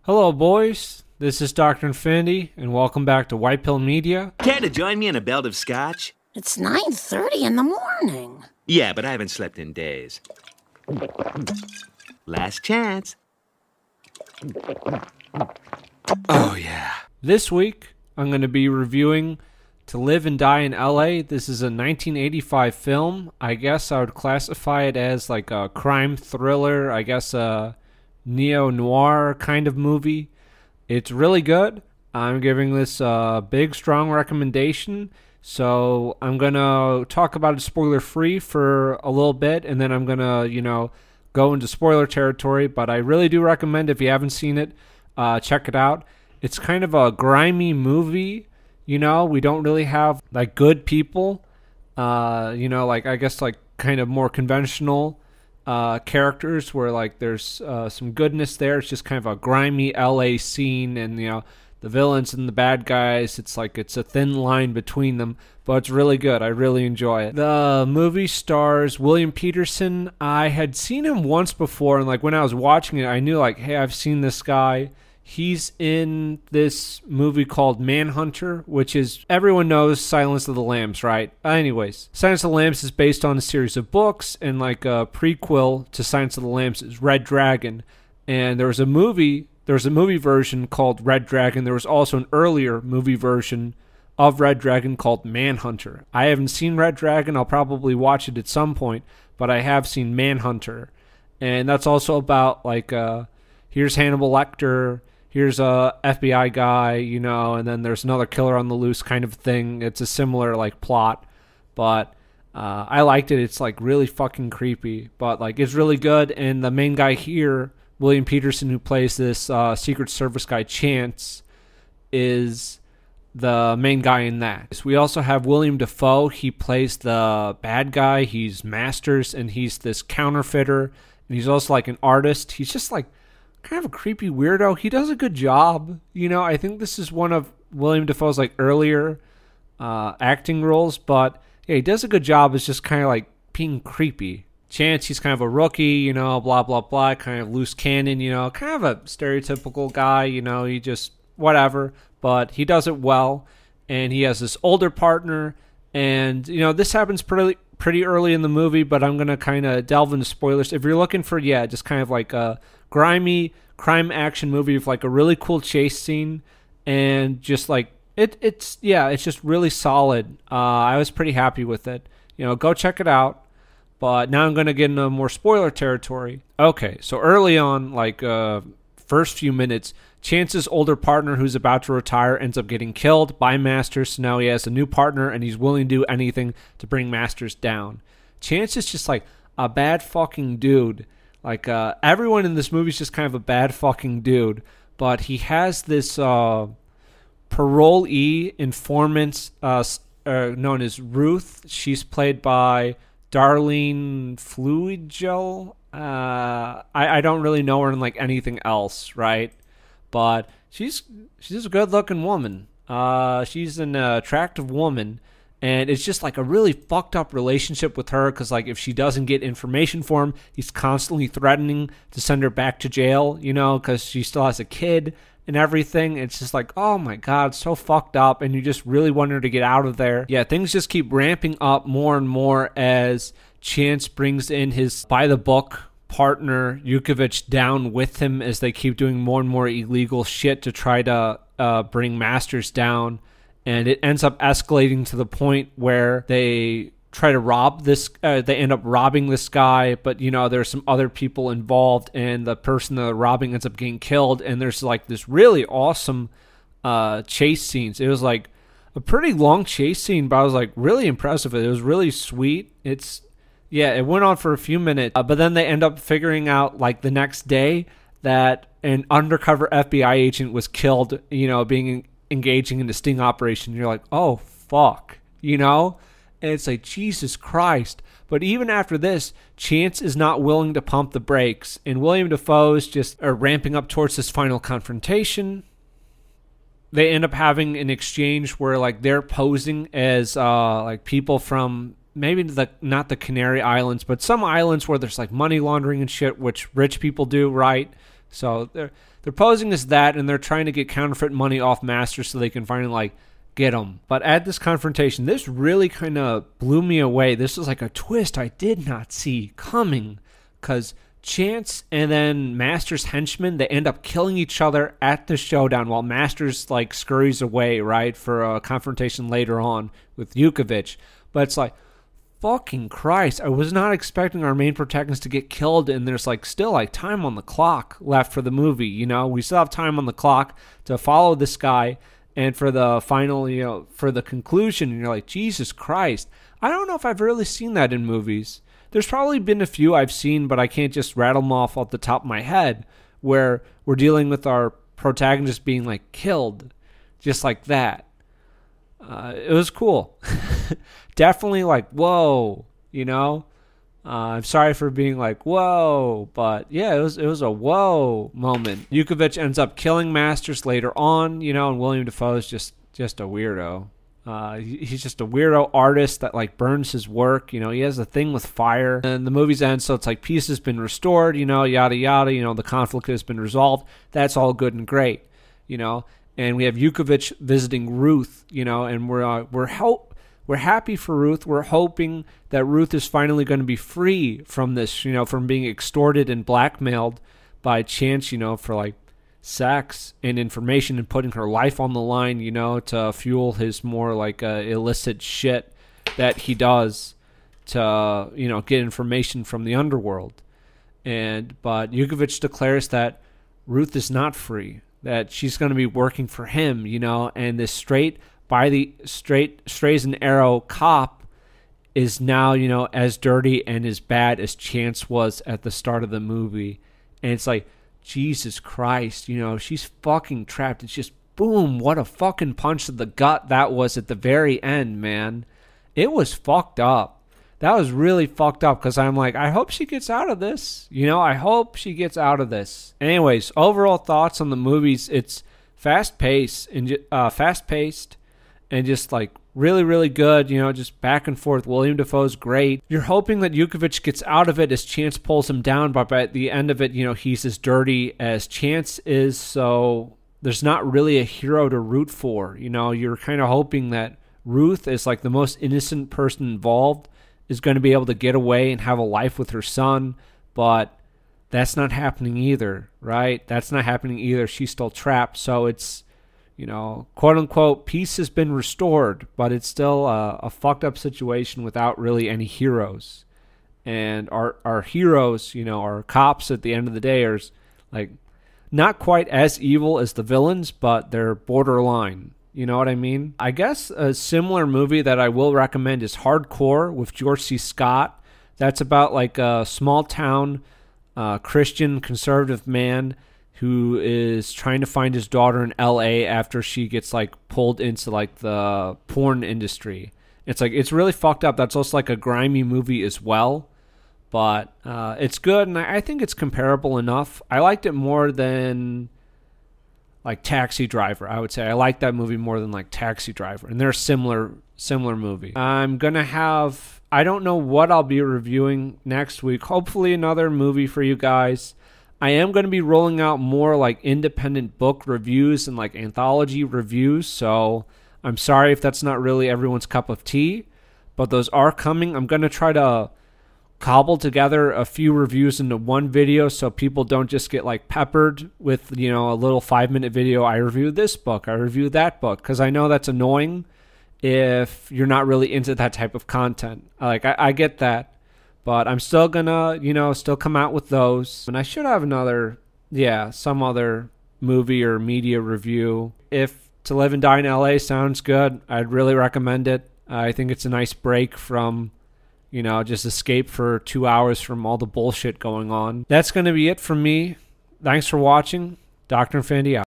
Hello, boys. This is Dr. Infinity, and welcome back to White Pill Media. Care to join me in a belt of scotch? It's 9:30 in the morning. Yeah, but I haven't slept in days. Last chance. Oh, yeah. This week, I'm going to be reviewing To Live and Die in L.A. This is a 1985 film. I guess I would classify it as like a crime thriller, I guess a neo-noir kind of movie. It's really good. I'm giving this a big, strong recommendation. So I'm going to talk about it spoiler-free for a little bit, and then I'm going to, go into spoiler territory. But I really do recommend, if you haven't seen it, check it out. It's kind of a grimy movie. We don't really have, like, good people. I guess, like, kind of more conventional characters where, like, there's some goodness there. It's just kind of a grimy LA scene, and, the villains and the bad guys, it's like it's a thin line between them, but it's really good. I really enjoy it. The movie stars William Peterson. I had seen him once before, and like when I was watching it, I knew like, hey, I've seen this guy. He's in this movie called Manhunter, which is, everyone knows Silence of the Lambs, right? Anyways, Silence of the Lambs is based on a series of books, and like a prequel to Silence of the Lambs is Red Dragon. And there was a movie version called Red Dragon. There was also an earlier movie version of Red Dragon called Manhunter. I haven't seen Red Dragon. I'll probably watch it at some point, but I have seen Manhunter. And that's also about, like, here's Hannibal Lecter, here's a FBI guy, and then there's another killer on the loose kind of thing. It's a similar, like, plot, but I liked it. It's, like, really fucking creepy, but, like, it's really good. And the main guy here, William Peterson, who plays this Secret Service guy, Chance, is the main guy in that. So we also have William Dafoe. He plays the bad guy. He's Masters, and he's this counterfeiter, and he's also like an artist. He's just like kind of a creepy weirdo. He does a good job. I think this is one of William Dafoe's like earlier acting roles, but yeah, he does a good job. It's just kind of like being creepy. Chance, he's kind of a rookie, blah, blah, blah, kind of loose cannon, kind of a stereotypical guy, he just, whatever, but he does it well, and he has this older partner, and, this happens pretty early in the movie, but I'm going to kind of delve into spoilers. If you're looking for, just kind of like a grimy crime action movie with like a really cool chase scene, and just like, it's just really solid. I was pretty happy with it. Go check it out. But now I'm going to get into more spoiler territory. Okay, so early on, like first few minutes, Chance's older partner who's about to retire ends up getting killed by Masters. So now he has a new partner, and he's willing to do anything to bring Masters down. Chance is just like a bad fucking dude. Like everyone in this movie is just kind of a bad fucking dude. But he has this parolee informant known as Ruth. She's played by Darlene Fluigel. I don't really know her in like anything else, right? But she's a good looking woman. She's an attractive woman, and it's just like a really fucked up relationship with her, because like if she doesn't get information for him, he's constantly threatening to send her back to jail, because she still has a kid and everything. It's just like, oh my god, so fucked up, and you just really want her to get out of there. Yeah, things just keep ramping up more and more as Chance brings in his by-the-book partner, Yukovich, down with him as they keep doing more and more illegal shit to try to bring Masters down, and it ends up escalating to the point where they try to rob this, they end up robbing this guy, but there's some other people involved, and the person they're robbing ends up getting killed, and there's like this really awesome chase scenes. It was like a pretty long chase scene, but I was like really impressed with it. It was really sweet. It went on for a few minutes, but then they end up figuring out like the next day that an undercover FBI agent was killed, engaging in a sting operation. You're like, oh fuck, And it's like, Jesus Christ. But even after this, Chance is not willing to pump the brakes. And William Dafoe is just ramping up towards this final confrontation. They end up having an exchange where like they're posing as like people from maybe not the Canary Islands, but some islands where there's like money laundering and shit, which rich people do, right? So they're posing as that, and they're trying to get counterfeit money off Master so they can finally like get him. But at this confrontation, this really kind of blew me away. This was like a twist I did not see coming, because Chance and then Master's henchmen, they end up killing each other at the showdown while Master's like scurries away, right, for a confrontation later on with Yukovich. But it's like, fucking Christ, I was not expecting our main protagonist to get killed, and there's like still like time on the clock left for the movie, you know? We still have time on the clock to follow this guy, and for the final, you know, for the conclusion, and you're like, Jesus Christ. I don't know if I've really seen that in movies. There's probably been a few I've seen, but I can't just rattle them off the top of my head, where we're dealing with our protagonist being like killed just like that. It was cool. Definitely like, whoa, you know? I'm sorry for being like, whoa, but yeah, it was a whoa moment. Yukovich ends up killing Masters later on, you know, and William Dafoe's just a weirdo. He's just a weirdo artist that like burns his work. You know, he has a thing with fire. And the movie's end, so it's like peace has been restored, you know, yada yada, you know, the conflict has been resolved. That's all good and great, you know. And we have Yukovich visiting Ruth, you know, and we're happy for Ruth. We're hoping that Ruth is finally going to be free from this, you know, from being extorted and blackmailed by Chance, you know, for like sex and information, and putting her life on the line, you know, to fuel his more like illicit shit that he does to, you know, get information from the underworld. But Yukovich declares that Ruth is not free, that she's going to be working for him, you know, and this straight as an arrow cop is now, you know, as dirty and as bad as Chance was at the start of the movie. And it's like, Jesus Christ, you know, she's fucking trapped. It's just boom, what a fucking punch to the gut that was at the very end, man. It was fucked up. That was really fucked up, because I'm like, I hope she gets out of this. You know, I hope she gets out of this. Anyways, overall thoughts on the movies, it's fast-paced and just like really, really good, you know, just back and forth. William Dafoe's great. You're hoping that Yukovich gets out of it as Chance pulls him down, but by the end of it, you know, he's as dirty as Chance is, so there's not really a hero to root for. You know, you're kind of hoping that Ruth is like the most innocent person involved, is going to be able to get away and have a life with her son, but that's not happening either, right? That's not happening either. She's still trapped, so it's, you know, quote unquote, peace has been restored, but it's still a fucked up situation without really any heroes. And our heroes, you know, our cops at the end of the day are like not quite as evil as the villains, but they're borderline. You know what I mean? I guess a similar movie that I will recommend is Hardcore with George C. Scott. That's about like a small town Christian conservative man who is trying to find his daughter in LA after she gets like pulled into like the porn industry. It's like, it's really fucked up. That's also like a grimy movie as well, but it's good, and I think it's comparable enough. I liked it more than like Taxi Driver. I would say I like that movie more than like Taxi Driver, and they're similar movie. I'm gonna have, I don't know what I'll be reviewing next week. Hopefully another movie for you guys. I am going to be rolling out more like independent book reviews and like anthology reviews, so I'm sorry if that's not really everyone's cup of tea, but those are coming. I'm going to try to cobble together a few reviews into one video so people don't just get like peppered with, you know, a little 5-minute video. I review this book, I review that book, because I know that's annoying if you're not really into that type of content. Like, I get that. But I'm still gonna, you know, still come out with those. And I should have some other movie or media review. If To Live and Die in LA sounds good, I'd really recommend it. I think it's a nice break from, you know, just escape for 2 hours from all the bullshit going on. That's going to be it from me. Thanks for watching. Dr. Infinity out.